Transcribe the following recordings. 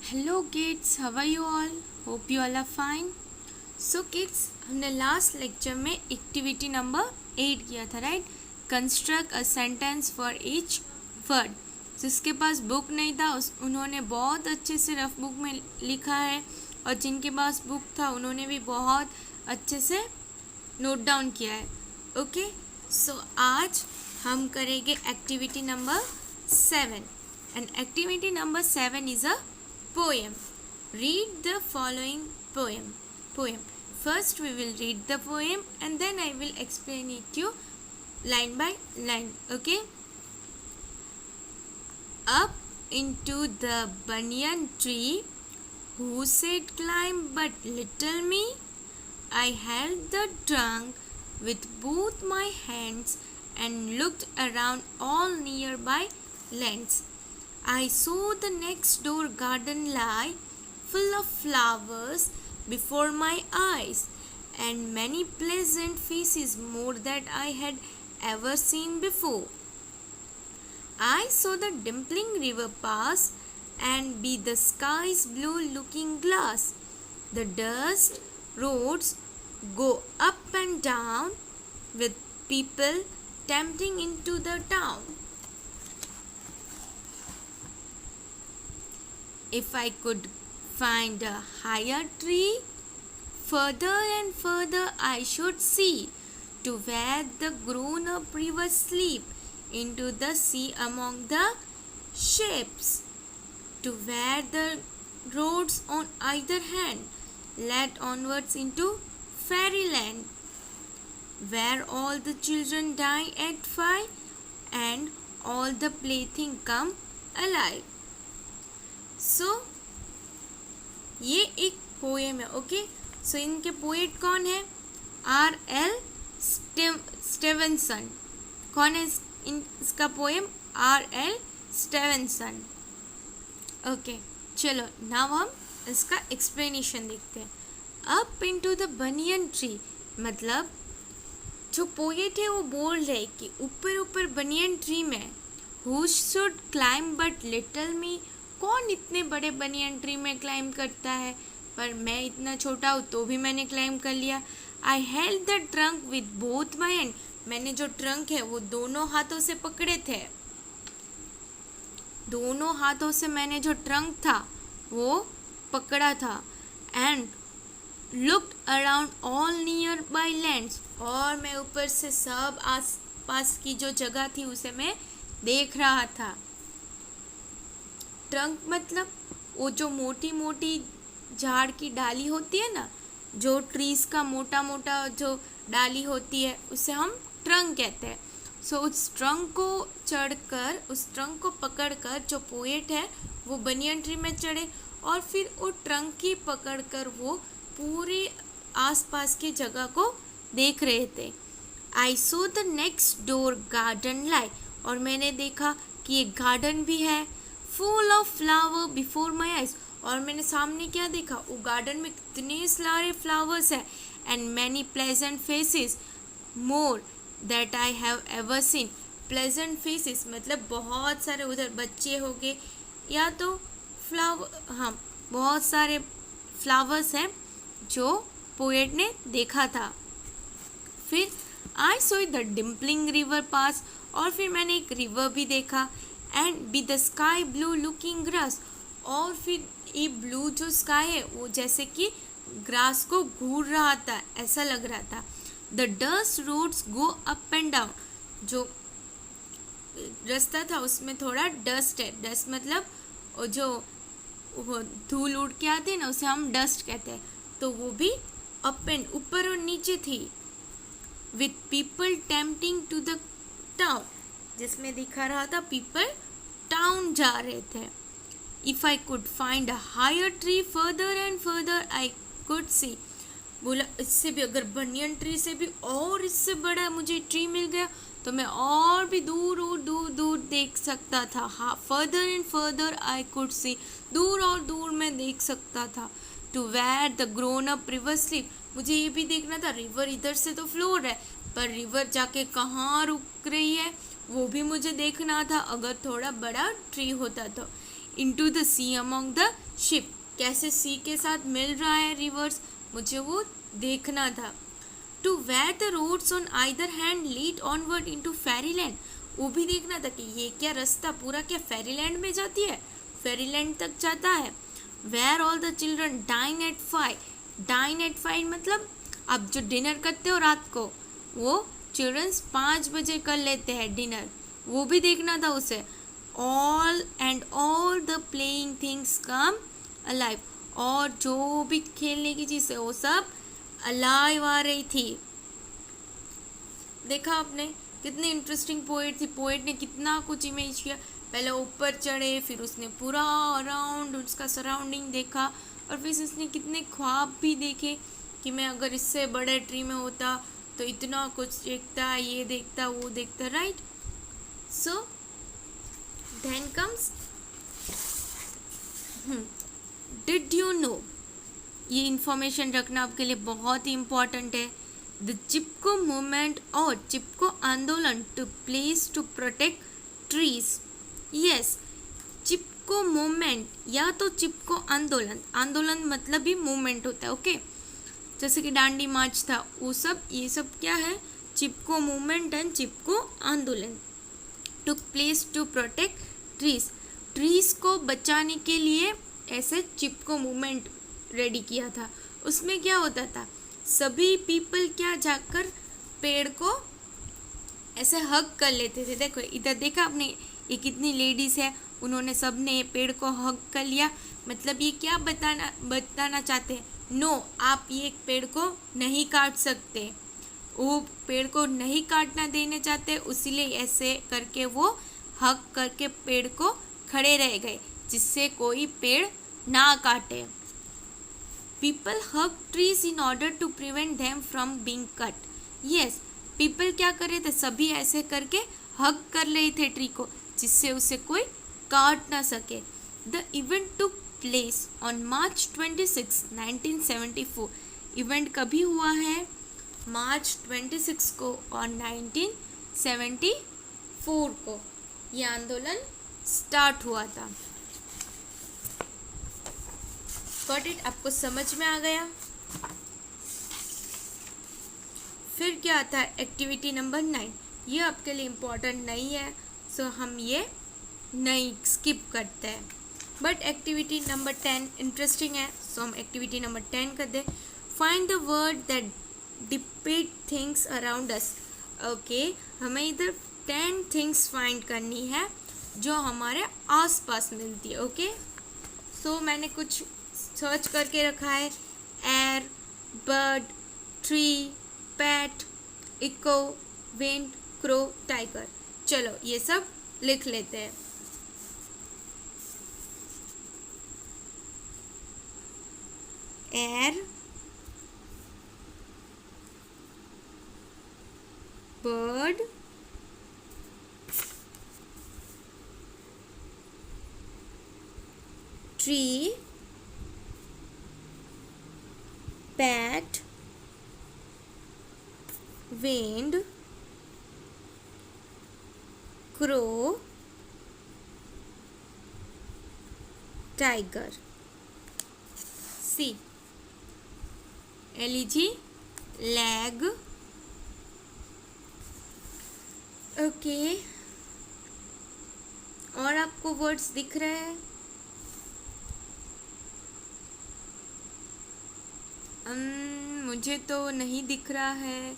Hello kids, how are you all? Hope you all are fine. So kids, हमने last lecture में activity number 8 किया था, राइट? Construct a sentence for each word. जिसके पास book नहीं था उन्होंने बहुत अच्छे से रफ बुक में लिखा है, और जिनके पास बुक था उन्होंने भी बहुत अच्छे से नोट डाउन किया है. ओके, सो आज हम करेंगे activity number 7. And activity number 7 is a poem. Read the following poem. First we will read the poem and then I will explain it to you line by line. Okay? Up into the banyan tree, who said climb but little me? I held the trunk with both my hands and looked around all nearby lands. I saw the next door garden lie full of flowers before my eyes, and many pleasant faces more than I had ever seen before. I saw the dimpling river pass and be the sky's blue looking glass. The dust roads go up and down with people tempting into the town. If I could find a higher tree, further and further I should see, to where the grown-up rivers sleep into the sea among the ships, to where the roads on either hand led onwards into fairyland, where all the children die at 5 and all the playthings come alive. सो ये एक poem है. Okay, सो इनके poet कौन है? R.L. Stevenson. कौन है इसका poem? R.L. Stevenson. Okay, चलो नाउ हम इसका एक्सप्लेनेशन देखते हैं. Up into the banyan tree, मतलब जो पोएट है वो बोल रहे कि ऊपर ऊपर बनियन ट्री में, who should climb but little me, कौन इतने बड़े बनियन ट्री में क्लाइम करता है, पर मैं इतना छोटा हूँ तो भी मैंने क्लाइम कर लिया. I held the trunk with both my hand, मैंने जो ट्रंक है वो दोनों हाथों से पकड़े थे. दोनों हाथों से मैंने जो ट्रंक था वो पकड़ा था. And looked around all near by lands, और मैं ऊपर से सब आस पास की जो जगह थी उसे मैं देख रहा था. ट्रंक मतलब वो जो मोटी मोटी झाड़ की डाली होती है ना, जो ट्रीज का मोटा मोटा जो डाली होती है उसे हम ट्रंक कहते हैं. सो उस ट्रंक को चढ़कर, उस ट्रंक को पकड़कर जो पोएट है वो बनियन ट्री में चढ़े, और फिर वो ट्रंक ही पकड़कर वो पूरे आसपास की जगह को देख रहे थे. I saw the next door garden lie, और मैंने देखा कि एक गार्डन भी है, full of flower before my eyes, और मैंने सामने क्या देखा? वो गार्डन में कितने सारे फ्लावर्स हैं. And many pleasant faces more that I have ever seen. Pleasant faces मतलब बहुत सारे, उधर बच्चे हो गए या तो फ्लावर, हाँ बहुत सारे फ्लावर्स हैं जो पोएट ने देखा था. फिर आई सो द डिम्पलिंग रिवर पास, और फिर मैंने एक रिवर भी देखा. And be the sky blue looking grass, और फिर ये ब्लू जो स्काई है वो जैसे कि ग्रास को घूर रहा था, ऐसा लग रहा था. The dust roads go up and down, जो रास्ता था उसमें थोड़ा डस्ट है. डस्ट मतलब जो धूल उड़ के आती है ना, उसे हम डस्ट कहते हैं. तो वो भी अप एंड, ऊपर और नीचे थी. With people tempting to the town, जिसमें दिखा रहा था पीपल टाउन जा रहे थे. If I could find a higher tree further and further I could see, बोला इससे भी, अगर बनियन ट्री से भी और इससे बड़ा मुझे ट्री मिल गया तो मैं और भी दूर और दूर दूर देख सकता था. हाँ, further and further I could see, दूर और दूर मैं देख सकता था. To where the grown up river sleep, मुझे ये भी देखना था, रिवर इधर से तो फ्लो रहा है पर रिवर जाके कहाँ रुक रही है वो भी मुझे देखना था, अगर थोड़ा बड़ा ट्री होता तो. into the sea among the ship कैसे सी के साथ मिल रहा है रिवर्स, मुझे वो देखना था। To where the roads on either hand lead onward into fairyland, वो भी देखना था कि ये क्या रास्ता पूरा क्या फेरीलैंड में जाती है, फेरीलैंड तक जाता है। Where all the children dine at 5, dine at 5 मतलब आप जो डिनर करते हो रात को, वो चिल्ड्रंस 5 बजे कर लेते हैं डिनर, वो भी देखना था उसे। All and all the playing things come alive, और जो भी खेलने की चीज़ है वो सब अलाइव आ रही थी। देखा आपने कितनी इंटरेस्टिंग पोएट थी, पोएट ने कितना कुछ इमेज किया। पहले ऊपर चढ़े, फिर उसने पूरा अराउंड उसका सराउंडिंग देखा, और फिर उसने कितने ख्वाब भी देखे कि मैं अगर इससे बड़े ट्री में होता तो इतना कुछ देखता, ये देखता, वो देखता, right. So then comes did you know, ये इंफॉर्मेशन रखना आपके लिए बहुत ही इम्पॉर्टेंट है। द चिपको मूवमेंट और चिपको आंदोलन to place to protect trees. Yes, Chipko movement या तो चिपको आंदोलन, आंदोलन मतलब भी मूवमेंट होता है, ओके। जैसे कि दांडी मार्च था, वो सब, ये सब क्या है, चिपको मूवमेंट एंड चिपको आंदोलन। To place to protect trees, trees को बचाने के लिए ऐसे चिपको मूवमेंट रेडी किया था। उसमें क्या होता था, सभी पीपल क्या जाकर पेड़ को ऐसे हग कर लेते थे। देखो इधर देखा आपने, ये कितनी लेडीज़ है, उन्होंने सब ने पेड़ को हग कर लिया। मतलब ये क्या बताना चाहते हैं, नो आप ये पेड़ को नहीं काट सकते, वो पेड़ को नहीं काटना देने चाहते, इसीलिए ऐसे करके वो हग करके पेड़ को खड़े रह गए, जिससे कोई पेड़ ना काटे। People hug trees in order to prevent them from being cut. Yes, people क्या कर रहे थे, सभी ऐसे करके हग कर रहे थे ट्री को, जिससे उसे कोई काट ना सके। The event took place on March 26, 1974. Event कभी हुआ है, मार्च 26 को और 1974 को ये आंदोलन स्टार्ट हुआ था। गॉट इट, आपको समझ में आ गया। फिर क्या आता है एक्टिविटी नंबर 9, ये आपके लिए इम्पोर्टेंट नहीं है, सो हम ये नहीं स्किप करते हैं। बट एक्टिविटी नंबर 10 इंटरेस्टिंग है, सो हम एक्टिविटी नंबर 10 कर दे। Find the word that depict things around us. Okay, हमें इधर 10 थिंग्स फाइंड करनी है जो हमारे आसपास मिलती है, ओके। सो मैंने कुछ सर्च करके रखा है, air, bird, tree, pat, echo, wind, crow, tiger. चलो ये सब लिख लेते हैं। Air, bird, tree, pat, wind, crow, tiger. C. leg, leg. Okay, और आपको वर्ड्स दिख रहे हैं? मुझे तो नहीं दिख रहा है,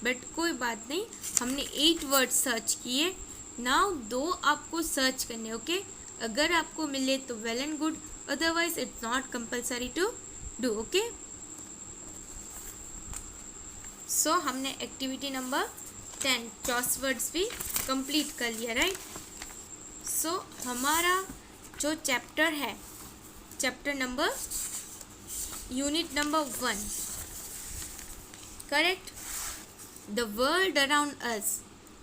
बट कोई बात नहीं, हमने 8 वर्ड्स सर्च किए। नाउ 2 आपको सर्च करने, ओके। अगर आपको मिले तो well and good, otherwise it's not compulsory to do, okay. So हमने एक्टिविटी नंबर 10 क्रॉस वर्ड्स भी कंप्लीट कर लिया, राइट। सो हमारा जो चैप्टर है, chapter number unit number 1, correct, the world around us,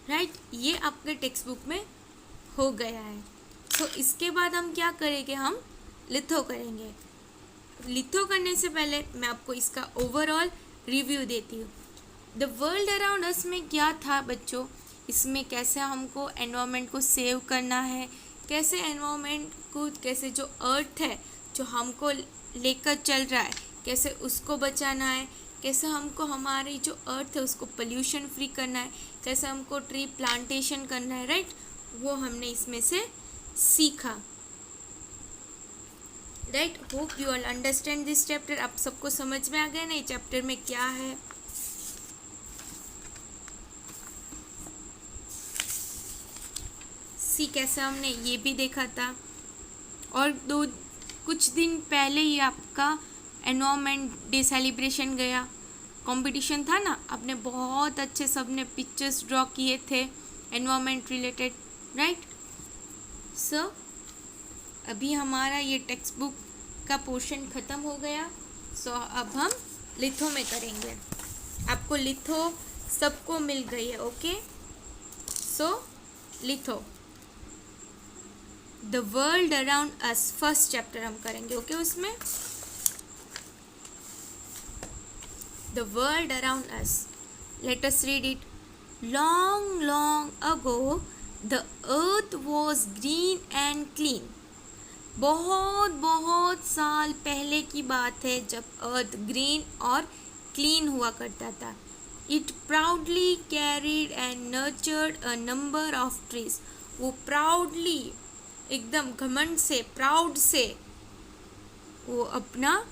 right, ये आपके टेक्स्ट बुक में हो गया है। तो इसके बाद हम क्या करेंगे, हम लिथो करेंगे। लिथो करने से पहले मैं आपको इसका ओवरऑल रिव्यू देती हूँ। द वर्ल्ड अराउंड अस में क्या था बच्चों, इसमें कैसे हमको एनवायरनमेंट को सेव करना है, कैसे एनवायरनमेंट को, कैसे जो अर्थ है जो हमको लेकर चल रहा है, कैसे उसको बचाना है, कैसे हमको हमारी जो अर्थ है उसको पोल्यूशन फ्री करना है, कैसे हमको ट्री प्लांटेशन करना है, राइट। वो हमने इसमें से सीखा, right. Hope you all understand this chapter. आप सबको समझ में आ गया ना ये चैप्टर में क्या है। सी कैसे हमने ये भी देखा था। और कुछ दिन पहले ही आपका एनवायरनमेंट डे सेलिब्रेशन गया, कंपटीशन था ना, आपने बहुत अच्छे सबने पिक्चर्स ड्रॉ किए थे एनवायरनमेंट रिलेटेड, राइट। सो अभी हमारा ये टेक्स्ट बुक का पोर्शन ख़त्म हो गया। सो अब हम लिथो में करेंगे। आपको लिथो सबको मिल गई है, okay. So litho the world around us first chapter हम करेंगे, ओके। उसमें the world around us, let us read it. Long long ago the earth was green and clean. बहुत बहुत साल पहले की बात है जब अर्थ ग्रीन और क्लीन हुआ करता था। It proudly carried and nurtured a number of trees. वो प्राउडली, एकदम घमंड से, प्राउड से वो अपना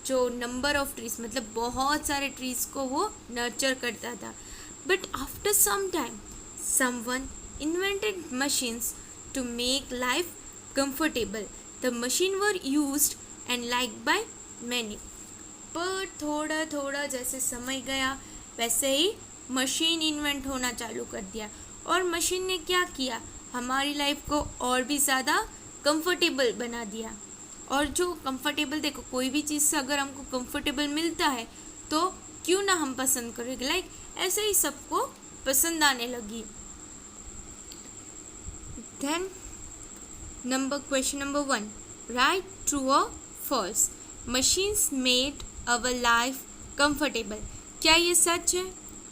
जो नंबर ऑफ ट्रीज मतलब बहुत सारे ट्रीज को वो नर्चर करता था। But after some time someone invented machines to make life comfortable. The machine were used and liked by many. पर थोड़ा थोड़ा जैसे समय गया वैसे ही मशीन इन्वेंट होना चालू कर दिया। और मशीन ने क्या किया, हमारी लाइफ को और भी ज़्यादा कंफर्टेबल बना दिया। और जो कंफर्टेबल, देखो कोई भी चीज़ से अगर हमको कंफर्टेबल मिलता है तो क्यों ना हम पसंद करेंगे, लाइक ऐसे ही सबको पसंद आने लगी। Then question number 1, right, true or false? Machines made our life comfortable. क्या ये सच है?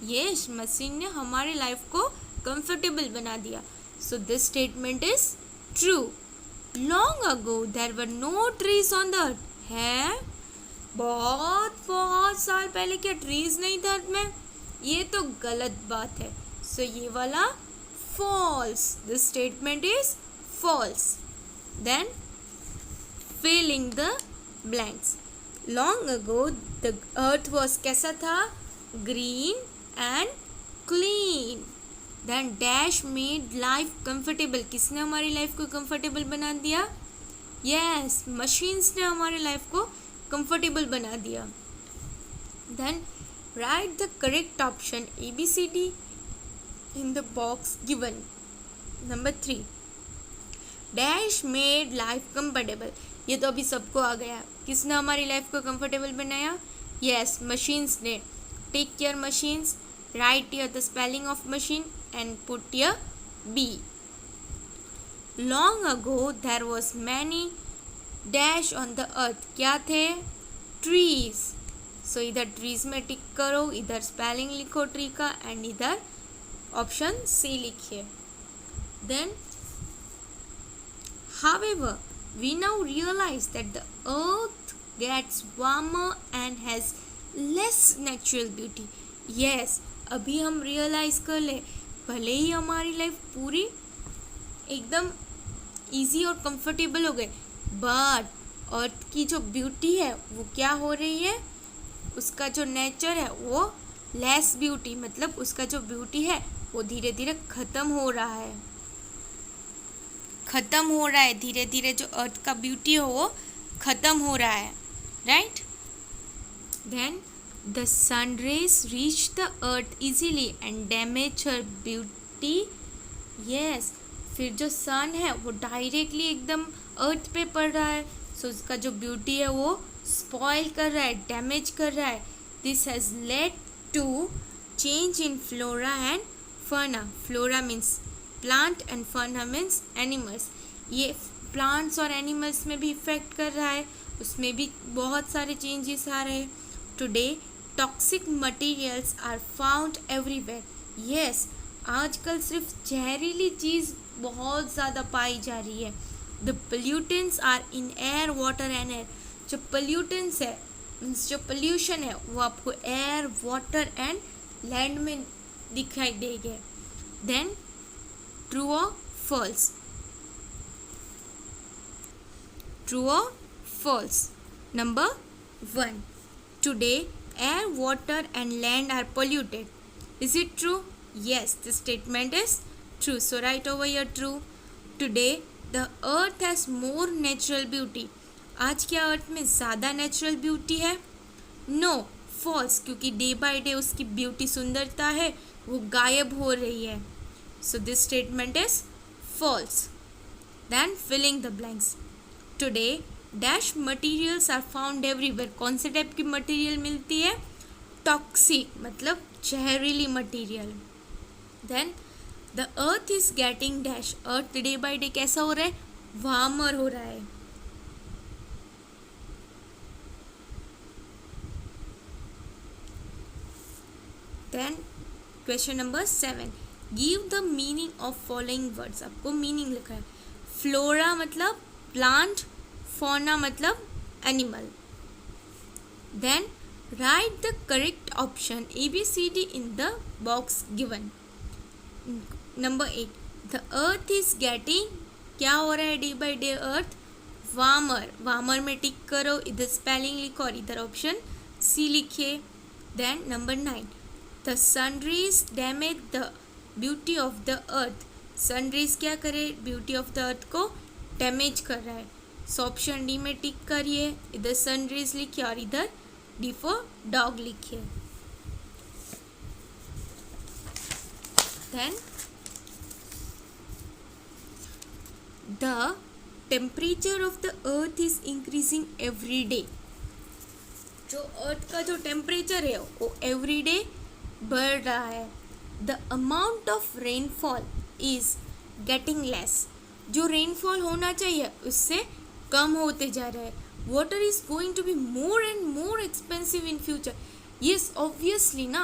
Yes, मशीन ने हमारे लाइफ को comfortable बना दिया। So this statement is true. Long ago there were no trees on the earth. है? बहुत बहुत साल पहले क्या ट्रीज नहीं थे अर्थ में? ये तो गलत बात है। So ये वाला false. This statement is false. Then fill in the blanks. Long ago the earth was कैसा था? Green and clean. Then dash made life comfortable. किसने हमारी लाइफ को comfortable बना दिया? Yes, machines ने हमारी लाइफ को comfortable बना दिया। Then write the correct option ABCD in the box given. Number 3, dash made life comfortable. ये तो अभी सबको आ गया। किसने हमारी लाइफ को कंफर्टेबल बनाया? Yes, machines ने। Take your machines, write here the spelling of machine and put here B. Long ago there was many dash on the earth. क्या थे? Trees. So इधर trees में टिक करो, इधर स्पेलिंग लिखो ट्री का एंड इधर ऑप्शन सी लिखिए। Then, however, we now realize that the earth gets warmer and has less natural beauty. Yes, अभी हम रियलाइज कर ले, भले ही हमारी लाइफ पूरी एकदम इजी और कंफर्टेबल हो गई, बट अर्थ की जो ब्यूटी है वो क्या हो रही है, उसका जो नेचर है वो लेस ब्यूटी, मतलब उसका जो ब्यूटी है वो धीरे धीरे ख़त्म हो रहा है, धीरे धीरे जो अर्थ का ब्यूटी हो वो ख़त्म हो रहा है, right. Then the sun rays reach the earth easily and damage her beauty. Yes, फिर जो सन है वो डायरेक्टली एकदम अर्थ पे पड़ रहा है, सो उसका जो ब्यूटी है वो स्पॉइल कर रहा है, डैमेज कर रहा है। This has led to change in flora and fauna. Flora means plant and fauna means animals. ये प्लांट्स और एनिमल्स में भी इफेक्ट कर रहा है, उसमें भी बहुत सारे चेंजेस आ रहे हैं। Today toxic materials are found everywhere. Yes, आजकल सिर्फ जहरीली चीज़ बहुत ज़्यादा पाई जा रही है. The pollutants are in air water and air. जो पोल्यूटेंट्स है मीन्स जो पोल्यूशन है वो आपको एयर वाटर एंड लैंड में दिखाई देंगे. देन ट्रू और false. True or false? Number 1. Today, air, water and land are polluted. Is it true? Yes, this statement is true. So write over here true. Today, the earth has more natural beauty. आज क्या अर्थ में ज़्यादा natural beauty है? No, false. क्योंकि day by day उसकी beauty सुंदरता है वो गायब हो रही है. So this statement is false. Then filling the blanks. Today dash materials are found everywhere. कौन से टाइप की मटीरियल मिलती है? टॉक्सिक मतलब जहरीली material. Then the earth is getting dash. Earth day by day कैसा हो रहा है? वार्मर हो रहा है. Then question number 7. Give the meaning of following words. आपको मीनिंग लिखा है. फ्लोरा मतलब प्लांट, fauna मतलब animal. Then write the correct option ABCD in the box given. Number 8. The earth is getting. क्या हो रहा है day by day? Earth warmer. Warmer में टिक करो, इधर स्पेलिंग लिखो और इधर ऑप्शन सी लिखिए. Then number 9. The sunrays damage the beauty of the earth. Sunrays क्या करे? ब्यूटी ऑफ द अर्थ को डैमेज कर रहा है. सो ऑप्शन डी में टिक करिए, इधर सनरेज लिखिए और इधर डी फॉर डॉग लिखिए. Then the temperature of the earth is increasing every day. जो अर्थ का जो टेम्परेचर है वो एवरी डे बढ़ रहा है. The amount of rainfall is getting less. जो रेनफॉल होना चाहिए उससे कम होते जा रहा है. Water is going to be more and more expensive in future. Yes obviously ना,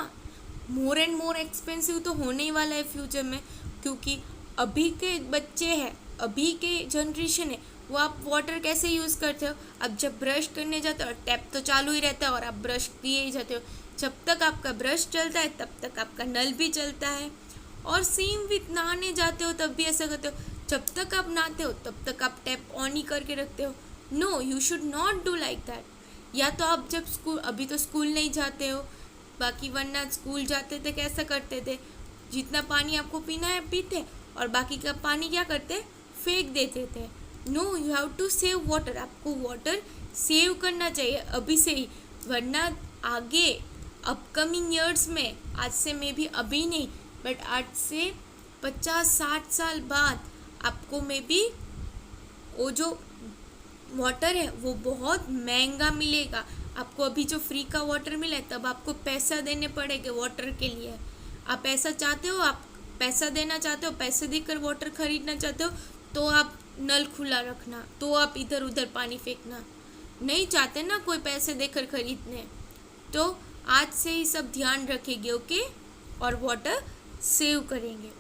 मोर एंड मोर एक्सपेंसिव तो होने ही वाला है फ्यूचर में. क्योंकि अभी के बच्चे हैं, अभी के जनरेशन है, वो आप वाटर कैसे यूज़ करते हो? अब जब ब्रश करने जाते हो टैप तो चालू ही रहता है और आप ब्रश किए ही जाते हो. जब तक आपका ब्रश चलता है तब तक आपका नल भी चलता है. और सेम विथ नहाने जाते हो तब भी ऐसा करते हो. जब तक आप नहाते हो तब तक आप टैप ऑन ही करके रखते हो. No, you should not do like that. या तो आप जब स्कूल, अभी तो स्कूल नहीं जाते हो, बाकी वरना स्कूल जाते थे कैसा करते थे? जितना पानी आपको पीना है पीते और बाकी का पानी क्या करते? फेंक देते थे. No, you have to save water. आपको वाटर सेव करना चाहिए अभी से ही, वरना आगे अपकमिंग ईयर्स में, आज से मे भी अभी नहीं बट आज से 50-60 साल बाद आपको मे बी वो जो वाटर है वो बहुत महंगा मिलेगा. आपको अभी जो फ्री का वाटर मिला है तब आपको पैसा देने पड़ेंगे वाटर के लिए. आप ऐसा चाहते हो, आप पैसा देना चाहते हो, पैसे देकर वाटर खरीदना चाहते हो तो आप नल खुला रखना, तो आप इधर उधर पानी फेंकना नहीं चाहते ना कोई पैसे देकर खरीदने. तो आज से ही सब ध्यान रखेंगे, ओके, और वाटर सेव करेंगे.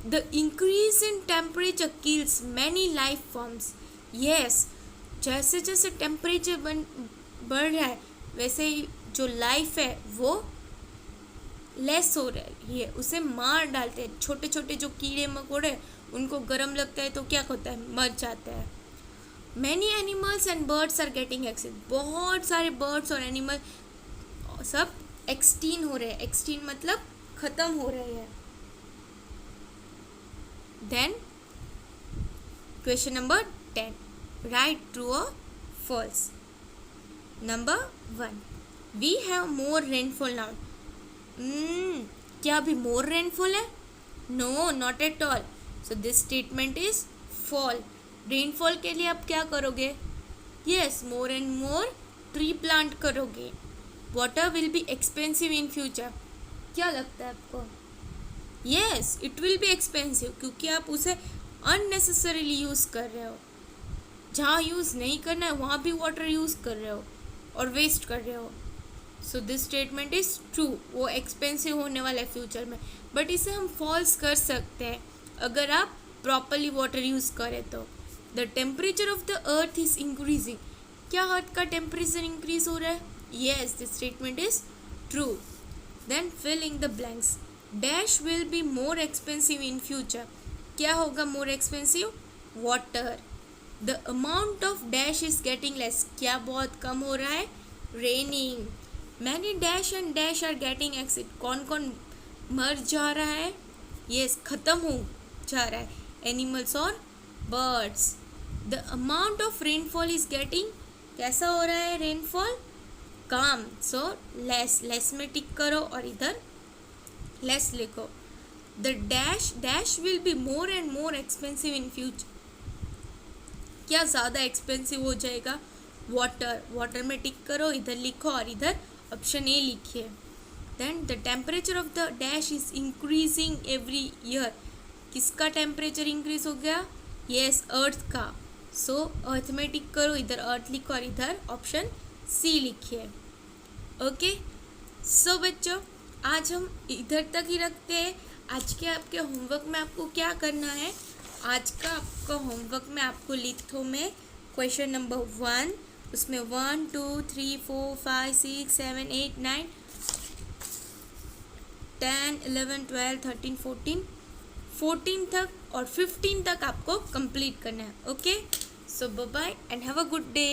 The increase in temperature kills many life forms. Yes, जैसे जैसे टेम्परेचर बढ़ रहा है वैसे ही जो लाइफ है वो लेस हो रही है, उसे मार डालते हैं. छोटे छोटे जो कीड़े मकोड़े उनको गर्म लगता है तो क्या होता है? मर जाता है. Many animals and birds are getting extinct. बहुत सारे बर्ड्स और एनिमल सब एक्सटीन हो रहे हैं. एक्सटीन मतलब खत्म हो रहे हैं. Then question number 10. Right true और false. Number 1. We have more rainfall now. क्या अभी मोर रेनफॉल है? No, not at all. So this statement is false. Rainfall के लिए आप क्या करोगे? Yes, more and more tree plant करोगे. Water will be expensive in future. क्या लगता है आपको? Yes, it will be expensive क्योंकि आप उसे अननेसेसरीली यूज़ कर रहे हो. जहाँ यूज़ नहीं करना है वहाँ भी वाटर यूज़ कर रहे हो और वेस्ट कर रहे हो. सो दिस स्टेटमेंट इज ट्रू, वो एक्सपेंसिव होने वाला है फ्यूचर में, बट इसे हम फॉल्स कर सकते हैं अगर आप प्रॉपरली वाटर यूज़ करें तो। The temperature of the earth is increasing, क्या अर्थ का टेम्परेचर इंक्रीज हो रहा है? Yes, this statement is true. Then fill in the blanks, dash will be more expensive in future, क्या होगा more expensive? Water. The amount of dash is getting less, क्या बहुत कम हो रहा है? Raining. Many dash and dash are getting exit, कौन कौन मर जा रहा है? यस, खत्म हो जा रहा है, एनिमल्स और birds. The amount of rainfall is getting, कैसा हो रहा है रेनफॉल? कम, सो लेस, लेस में टिक करो और इधर लेस लिखो। The dash dash will be more and more expensive in future, क्या ज़्यादा एक्सपेंसिव हो जाएगा? वाटर, वाटर में टिक करो, इधर लिखो और इधर ऑप्शन ए लिखिए। Then the temperature of the dash is increasing every year, किसका टेम्परेचर इंक्रीज हो गया? येस, अर्थ का, सो अर्थ में टिक करो, इधर अर्थ लिखो और इधर ऑप्शन सी लिखिए। ओके, सो बच्चों आज हम इधर तक ही रखते हैं। आज के आपके होमवर्क में आपको क्या करना है? आज का आपका होमवर्क में आपको लिथो में क्वेश्चन नंबर 1, उसमें 1 2 3 4 5 6 7 8 9 10 11 12 13 14 तक और 15 तक आपको कंप्लीट करना है। Okay, so bye bye and have a good day.